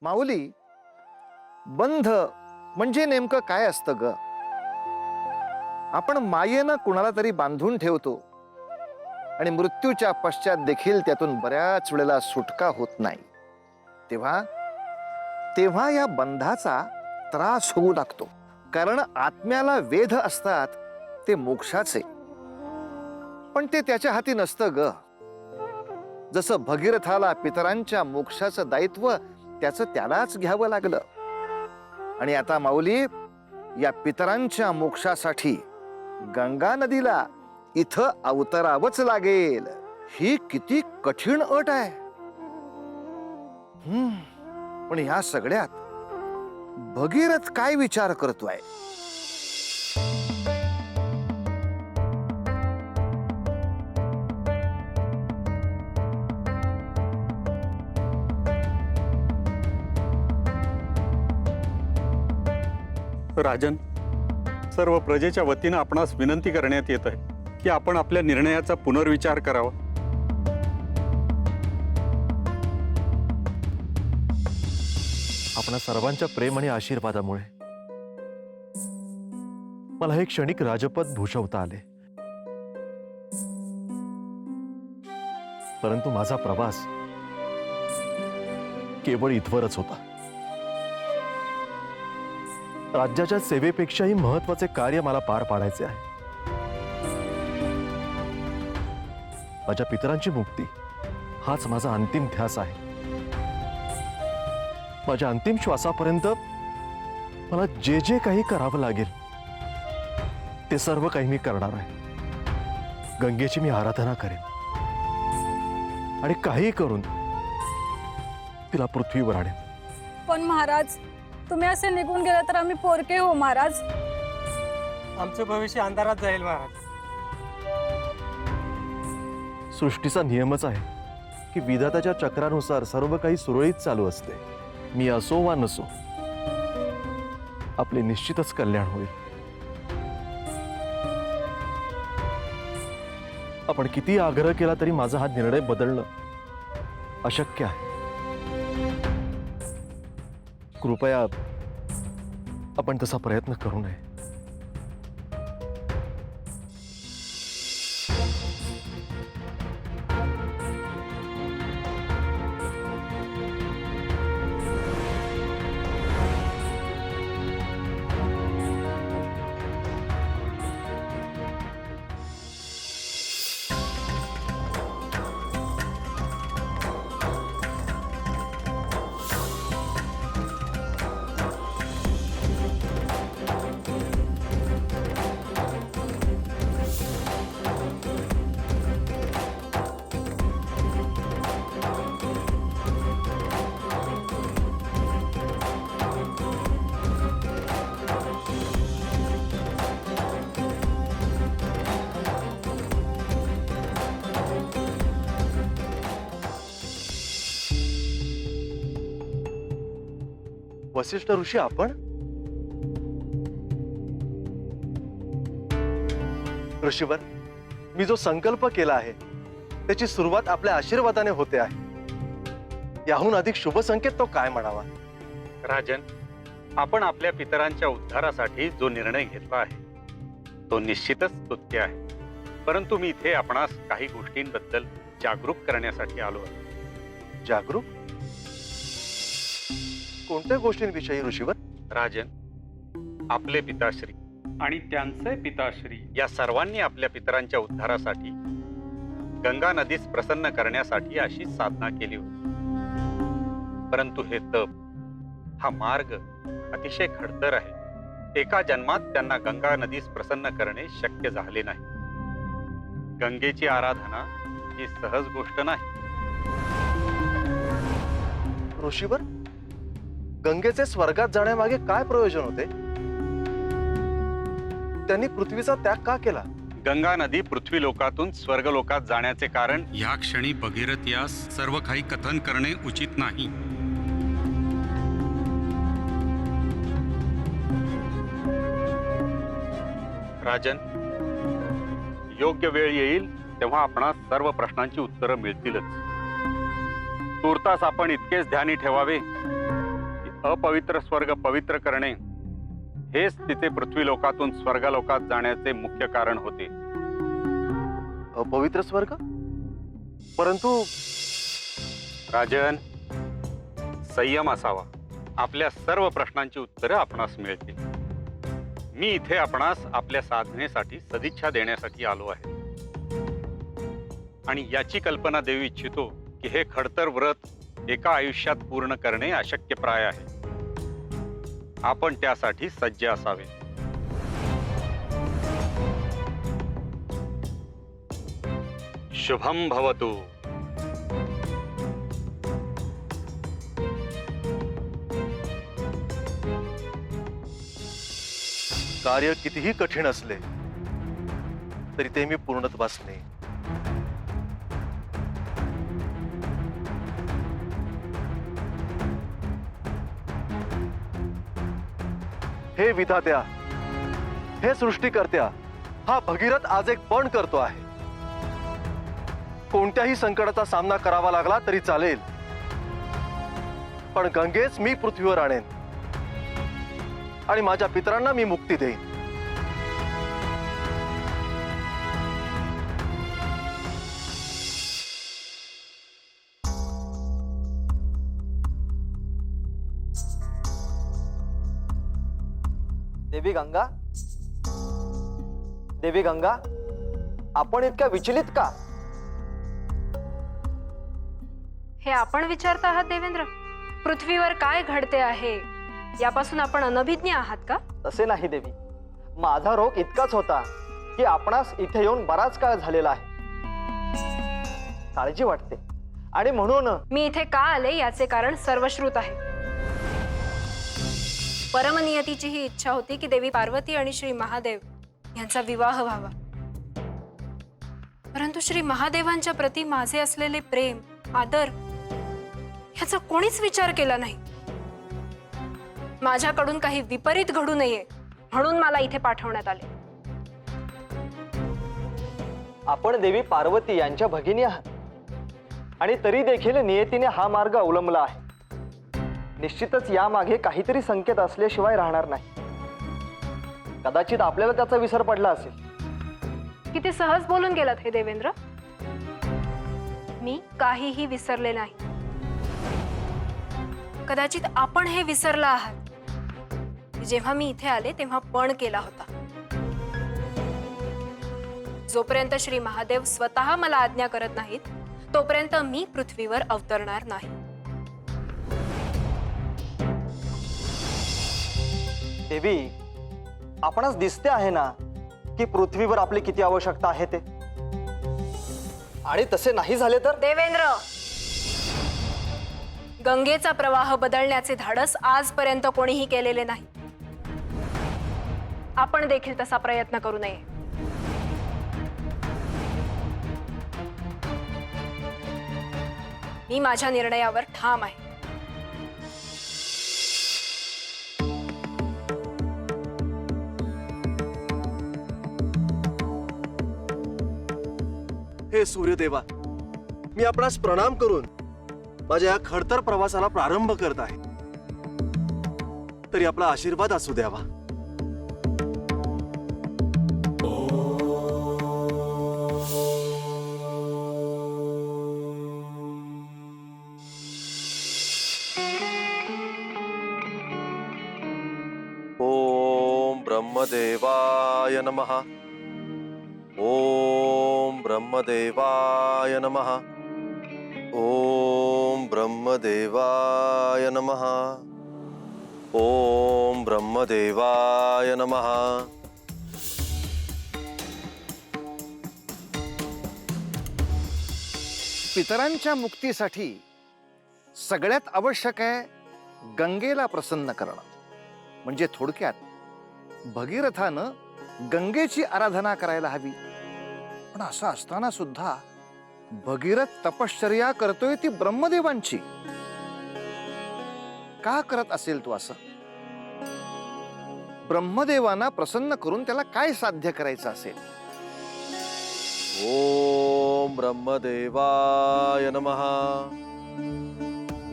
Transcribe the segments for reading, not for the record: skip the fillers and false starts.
माऊली, बंध म्हणजे नेमकं काय असतं ग? आपण मायेनं कुणाला तरी बांधून ठेवतो आणि मृत्यूच्या पश्चात देखील त्यातून बऱ्याच वेळेला सुटका होत नाही. तेव्हा तेव्हा या बंधाचा त्रास होऊ लागतो. कारण आत्म्याला वेध असतात ते मोक्षाचे, पण ते त्याच्या हाती नसतं ग. जसं भगीरथाला पितरांच्या मोक्षाचं दायित्व त्याचं त्यालाच घ्यावं लागलं. आणि आता माऊली, या पितरांच्या मोक्षासाठी गंगा नदीला इथं अवतरावंच लागेल. ही किती कठीण अट आहे. पण ह्या सगळ्यात भगीरथ काय विचार करतोय? राजन, सर्व प्रजेच्या वतीनं आपणास विनंती करण्यात येत आहे की आपण आपल्या निर्णयाचा पुनर्विचार करावा. आपणा सर्वांच्या प्रेम आणि आशीर्वादामुळे मला हे क्षणिक राजपद भूषवता आले. परंतु माझा प्रवास केवळ इथवरच होता. राज्याच्या सेवेपेक्षाही महत्वाचे कार्य मला पार पाडायचे आहे. माझ्या पितरांची मुक्ती हाच माझा अंतिम ध्यास आहे. माझ्या अंतिम श्वासापर्यंत मला जे जे काही करावं लागेल ते सर्व काही मी करणार आहे. गंगेची मी आराधना करेन आणि काही करून तिला पृथ्वीवर आणेन. पण महाराज, तुम्ही असे निघून गेला तर आम्ही पोरके हो महाराज. आमचं भविष्य अंधारात जाईल महाराज. सृष्टीचा नियमच आहे की विधात्याच्या चक्रानुसार सर्व काही सुरळीत चालू असते. मी असो वा नसो, आपले निश्चितच कल्याण होईल. आपण किती आग्रह केला तरी माझा हा निर्णय बदलणं अशक्य आहे. कृपया आपण तसा प्रयत्न करू नये. वसिष्ठ ऋषी, आपण ऋषीवर मी जो संकल्प केला आहे त्याची सुरुवात आपल्या आशीर्वादाने होते आहे. याहून अधिक शुभ संकेत तो काय म्हणावा. राजन, आपण आपल्या पितरांच्या उद्धारासाठी जो निर्णय घेतला आहे तो निश्चितच स्तुत्य आहे. परंतु मी इथे आपणास काही गोष्टींबद्दल जागरूक करण्यासाठी आलो आहे. जागरूक? कोणत्या गोष्टींविषयी ऋषीवर? राजन, आपले पिताश्री आणि त्यांचे पिताश्री या सर्वांनी आपल्या पितरांच्या उद्धारासाठी गंगा नदीस प्रसन्न करण्यासाठी अशी साधना केली होती. परंतु हे तप, हा मार्ग अतिशय खडतर आहे. एका जन्मात त्यांना गंगा नदीस प्रसन्न करणे शक्य झाले नाही. गंगेची आराधना ही सहज गोष्ट नाही. ऋषीवर, गंगेचे स्वर्गात जाण्यामागे काय प्रयोजन होते? त्यांनी पृथ्वीचा त्याग का केला? गंगा नदी पृथ्वी लोकातून स्वर्ग लोकात जाण्याचे कारण या क्षणी भगीरथ यास सर्व काही कथन करणे उचित नाही. राजन, योग्य वेळ येईल तेव्हा आपणास सर्व प्रश्नांची उत्तरं मिळतीलच. तूर्तास आपण इतकेच ध्यानी ठेवावे अपवित्र स्वर्ग पवित्र करणे हेच तिचे पृथ्वीलोकातून स्वर्गलोकात जाण्याचे मुख्य कारण होते. अपवित्र स्वर्ग? परंतु राजन, संयम असावा. आपल्या सर्व प्रश्नांची उत्तरं आपणास मिळतील. मी इथे आपणास आपल्या साधनेसाठी सदिच्छा देण्यासाठी आलो आहे आणि याची कल्पना देऊ इच्छितो की हे खडतर व्रत एका आयुष्यात पूर्ण करणे अशक्यप्राय आहे. आपण त्यासाठी सज्ज असावे. शुभम भवतु. कार्य कितीही कठीण असले तरी ते मी पूर्णत्वास नेईन. हे विधात्या, हे सृष्टीकर्त्या, हा भगीरथ आज एक पण करतो आहे. कोणत्याही संकटाचा सामना करावा लागला तरी चालेल, पण गंगेच मी पृथ्वीवर आणेन आणि माझ्या पितरांना मी मुक्ती देईन. देवी गंगा, देवी गंगा, आपण इतक्या विचलित का? हे आपण विचारता आहात देवेंद्र? पृथ्वीवर काय घडते आहे यापासून आपण अनभिज्ञ आहात का? तसे नाही देवी, माझा रोग इतकाच होता की आपणास इथे येऊन बराच काळ झालेला आहे. काळजी वाटते आणि म्हणून मी इथे का आले याचे कारण सर्वश्रुत आहे. परमनियतीची ही इच्छा होती की देवी पार्वती आणि श्री महादेव यांचा विवाह व्हावा, परंतु श्री महादेवांच्या प्रती माझे असलेले प्रेम आदर ह्याचा कोणीच विचार केला नाही. माझ्याकडून काही विपरीत घडू नये म्हणून मला इथे पाठवण्यात आले. आपण देवी पार्वती यांच्या भगिनी आहात आणि तरी देखील नियतीने हा मार्ग अवलंबला आहे. निश्चितच यामागे काहीतरी संकेत असल्याशिवाय राहणार नाही. कदाचित आपल्याला त्याचा विसर पडला असेल. किती सहज बोलून गेलात हे देवेंद्र. मी काहीही विसरले नाही. कदाचित आपण हे विसरला आहात. जेव्हा मी इथे आले तेव्हा पण केला होता. जोपर्यंत श्री महादेव स्वतः मला आज्ञा करत नाहीत तोपर्यंत मी पृथ्वीवर अवतरणार नाही. देवी, आपणास दिसते आहे ना की पृथ्वीवर आपली किती आवश्यकता आहे ते. आणि तसे नाही झाले तर देवेंद्र, गंगेचा प्रवाह बदलण्याचे धाडस आजपर्यंत कोणीही केलेले नाही. आपण देखील तसा प्रयत्न करू नये. मी माझ्या निर्णयावर ठाम आहे. हे सूर्यदेवा, मी आपणास प्रणाम करून माझ्या या खडतर प्रवासाला प्रारंभ करत आहे. तरी आपला आशीर्वाद असू द्यावा. ओम ब्रह्मदेवाय नमः. ओम ब्रह्मदेवाय नमः. ओम ब्रह्मदेवाय नमः. ओम ब्रह्मदेवाय नमः. पितरांच्या मुक्तीसाठी सगळ्यात आवश्यक आहे गंगेला प्रसन्न करणं. म्हणजे थोडक्यात भगीरथानं गंगेची आराधना करायला हवी. पण असं असताना सुद्धा भगीरथ तपश्चर्या करतोय ती ब्रह्मदेवांची. का करत असेल तो असं? ब्रह्मदेवांना प्रसन्न करून त्याला काय साध्य करायचं असेल? ओम ब्रह्मदेवाय नमः.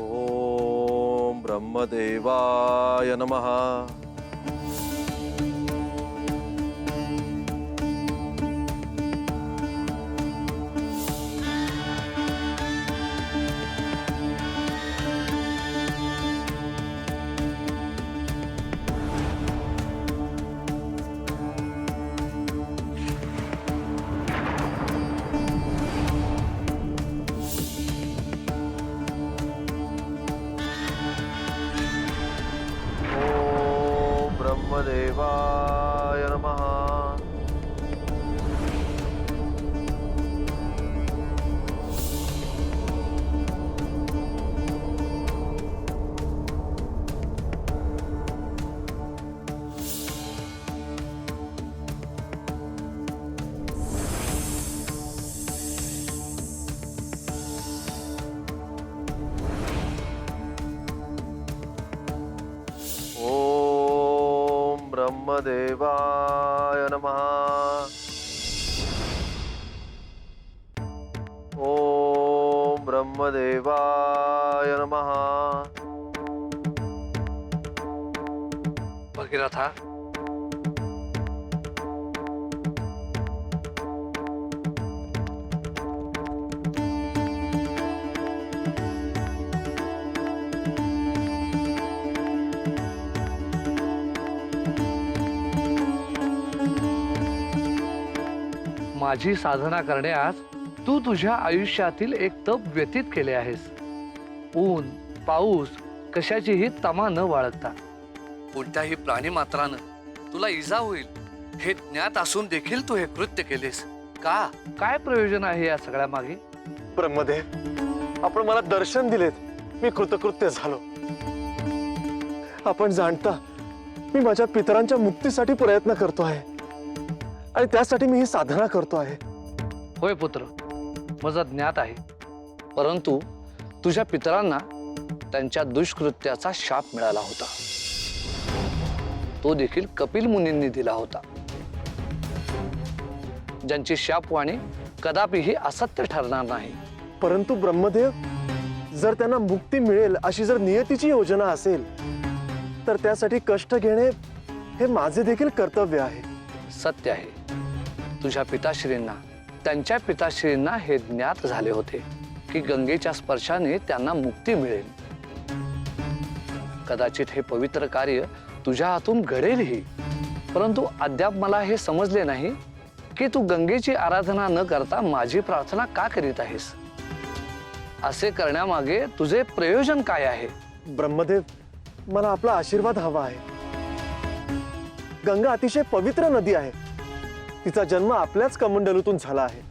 ओम ब्रह्मदेवाय नमः। ओम ब्रह्मदेवाय नमः। ओम ब्रह्मदेवाय नमः। ओम ब्रह्मदेवाय नमः। भगीरथा, माझी साधना करण्यास तू तुझ्या आयुष्यातील एक तप व्यतीत केले आहेस. ऊन पाऊस कशाचीही तमा न बाळगता कोणत्याही प्राणीमात्रानं तुला इजा होईल हे ज्ञात असून देखील तू हे कृत्य केलेस. का? काय प्रयोजन आहे या सगळ्या मागे? ब्रह्मदेव, आपण मला दर्शन दिलेत, मी कृतकृत्य झालो. आपण जाणता मी माझ्या पितरांच्या मुक्तीसाठी प्रयत्न करतो आहे आणि त्यासाठी मी ही साधना करतो आहे. होय पुत्र, माझं ज्ञात आहे. परंतु तुझ्या पितरांना त्यांच्या दुष्कृत्याचा शाप मिळाला होता. तो देखील कपिल मुनींनी दिला होता, ज्यांची शापवाणी कदापिही असत्य ठरणार नाही. परंतु ब्रह्मदेव, जर त्यांना मुक्ती मिळेल अशी जर नियतीची योजना असेल तर त्यासाठी कष्ट घेणे हे माझे देखील कर्तव्य आहे. सत्य आहे, तुझ्या पिताश्रींना त्यांच्या पिताश्रींना हे ज्ञात झाले होते की गंगेच्या स्पर्शाने त्यांना मुक्ती मिळेल. कदाचित हे पवित्र कार्य तुझ्या हातून घडेलही, परंतु अद्याप मला हे समजले नाही की तू गंगेची आराधना न करता माझी प्रार्थना का करीत आहेस. असे करण्यामागे तुझे प्रयोजन काय आहे? ब्रह्मदेव, मला आपला आशीर्वाद हवा आहे. गंगा अतिशय पवित्र नदी आहे. तिचा जन्म आपल्याच कमंडलूतून झाला आहे,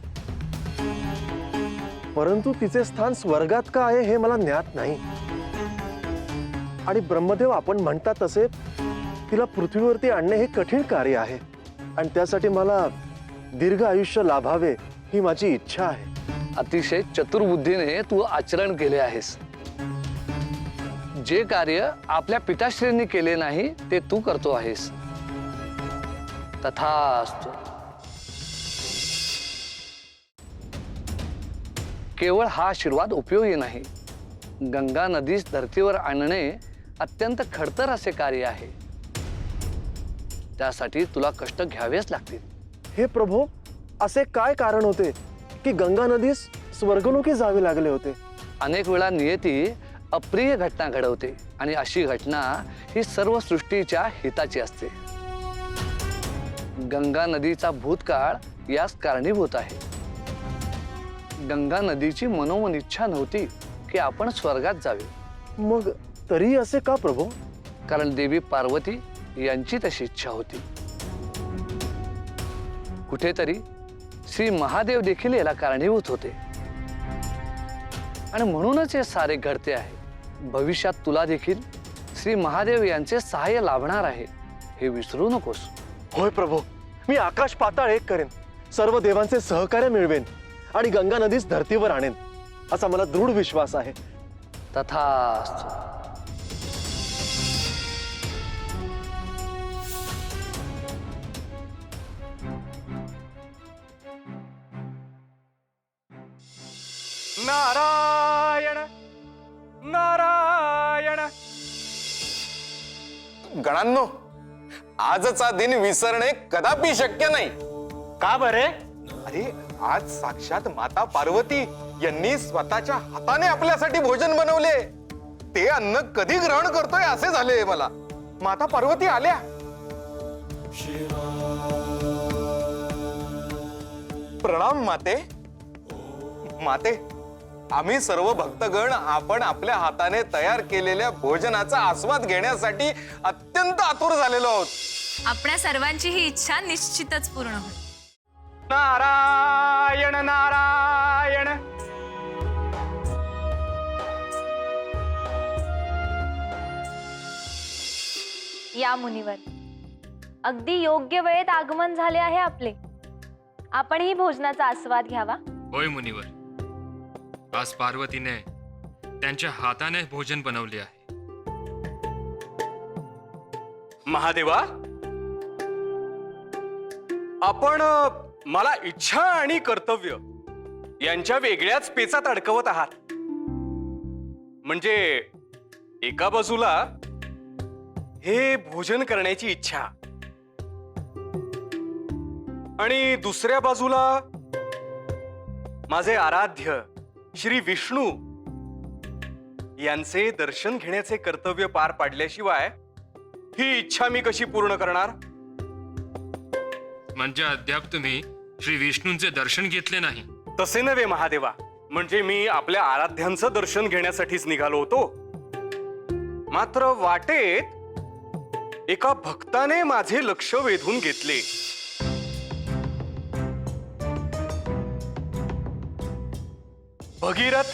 परंतु तिचे स्थान स्वर्गात का आहे हे मला ज्ञात नाही. आणि ब्रह्मदेव, आपण म्हणता तसे तिला पृथ्वीवरती आणणे हे कठीण कार्य आहे आणि त्यासाठी मला दीर्घ आयुष्य लाभावे ही माझी इच्छा आहे. अतिशय चतुर्बुद्धीने तू आचरण केले आहेस. जे कार्य आपल्या पिताश्रींनी केले नाही ते तू करतो आहेस. तथास्तु. केवळ हा आशीर्वाद उपयोगी नाही, गंगा नदीस धर्तीवर आणणे अत्यंत खडतर असे कार्य आहे. त्यासाठी तुला कष्ट घ्यावेच लागतील. हे प्रभू, असे काय कारण होते की गंगा नदीस स्वर्गलोकी जावे लागले होते? अनेक वेळा नियती अप्रिय घटना घडवते आणि अशी घटना ही सर्व सृष्टीच्या हिताची असते. गंगा नदीचा भूतकाळ यास कारणीभूत आहे. गंगा नदीची मनोमन इच्छा नव्हती की आपण स्वर्गात जावे. मग तरी असे का प्रभू? कारण देवी पार्वती यांची तशी इच्छा होती. कुठेतरी श्री महादेव देखील याला कारणीभूत होते आणि म्हणूनच हे सारे घडते आहे. भविष्यात तुला देखील श्री महादेव यांचे सहाय्य लाभणार आहे, हे विसरू नकोस. होय प्रभू, मी आकाश पाताळ एक करेन, सर्व देवांचे सहकार्य मिळवेन आणि गंगा नदीस धर्तीवर आणेन असा मला दृढ विश्वास आहे. तथास्तु. नारायण नारायण गणांनो, आजचा दिन विसरणे कदापि शक्य नाही. का बरे? अरे, आज साक्षात माता पार्वती यांनी स्वतःच्या हाताने आपल्यासाठी भोजन बनवले. ते अन्न कधी ग्रहण करतोय असे झाले मला. माता पार्वती आल्या. प्रणाम माते. माते, आम्ही सर्व भक्तगण आपण आपल्या हाताने तयार केलेल्या भोजनाचा आस्वाद घेण्यासाठी अत्यंत आतुर झालेलो आहोत. आपल्या सर्वांची ही इच्छा निश्चितच पूर्ण होईल. नारायण नारायण. या मुनिवर, अगदी योग्य वेळेत आगमन झाले आहे आपले. आपणही भोजनाचा आस्वाद घ्यावा. होय मुनिवर, आज पार्वतीने त्यांच्या हाताने भोजन बनवले आहे. महादेवा, आपण मला इच्छा आणि कर्तव्य यांच्या वेगळ्याच पेचात अडकवत आहात. म्हणजे एका बाजूला हे भोजन करण्याची इच्छा आणि दुसऱ्या बाजूला माझे आराध्य श्री विष्णू यांचे दर्शन घेण्याचे कर्तव्य पार पाडल्याशिवाय ही इच्छा मी कशी पूर्ण करणार? म्हणजे अद्याप तुम्ही श्री विष्णूंचे दर्शन घेतले नाही? तसे नव्हे महादेवा, म्हणजे मी आपल्या आराध्यांचं दर्शन घेण्यासाठीच निघालो होतो. मात्र वाटेत एका भक्ताने माझे लक्ष वेधून घेतले. भगीरथ.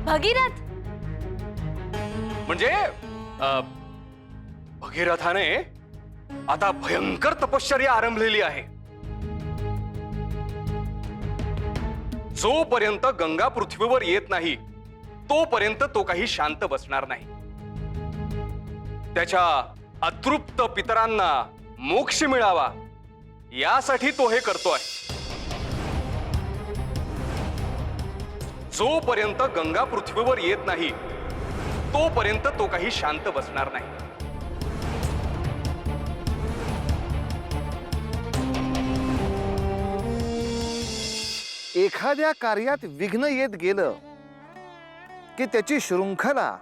भगीरथ म्हणजे भगीरथाने आता भयंकर तपश्चर्या आरंभलेली आहे. जोपर्यंत गंगा पृथ्वीवर येत नाही तोपर्यंत तो काही शांत बसणार नाही. त्याच्या अतृप्त पितरांना मोक्ष मिळावा यासाठी तो हे करतोय. जोपर्यंत गंगा पृथ्वीवर येत नाही तोपर्यंत तो काही शांत बसणार नाही. एखाद्या कार्यात विघ्न येत गेलं की त्याची शृंखला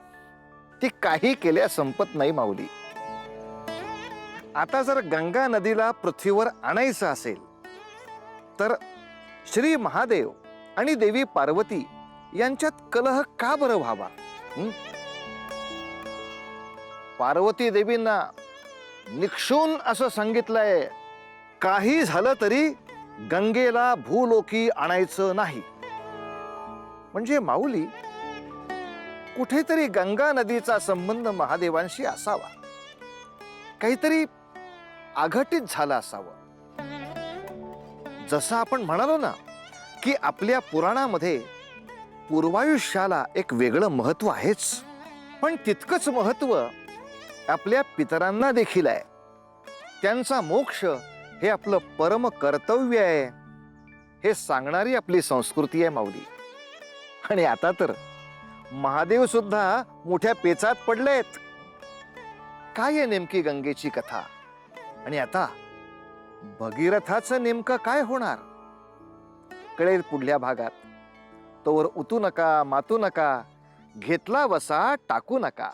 ती काही केल्या संपत नाही माऊली. आता जर गंगा नदीला पृथ्वीवर आणायचं असेल तर श्री महादेव आणि देवी पार्वती यांच्यात कलह का बरं व्हावा? पार्वती देवींना निक्षून असं सांगितलंय, काही झालं तरी गंगेला भूलोकी आणायचं नाही. म्हणजे माऊली, कुठेतरी गंगा नदीचा संबंध महादेवांशी असावा, काहीतरी अघटित झालं असावं. जसं आपण म्हणालो ना की आपल्या पुराणामध्ये पूर्वायुष्याला एक वेगळं महत्व आहेच, पण तितकंच महत्व आपल्या पितरांना देखील आहे. त्यांचा मोक्ष हे आपलं परम कर्तव्य आहे हे सांगणारी आपली संस्कृती आहे माऊली. आणि आता तर महादेव सुद्धा मोठ्या पेचात पडलेत. काय आहे नेमकी गंगेची कथा? आणि आता भगीरथाचं नेमकं काय होणार कळेल पुढल्या भागात. तोवर उतू नका, मातू नका, घेतला वसा टाकू नका.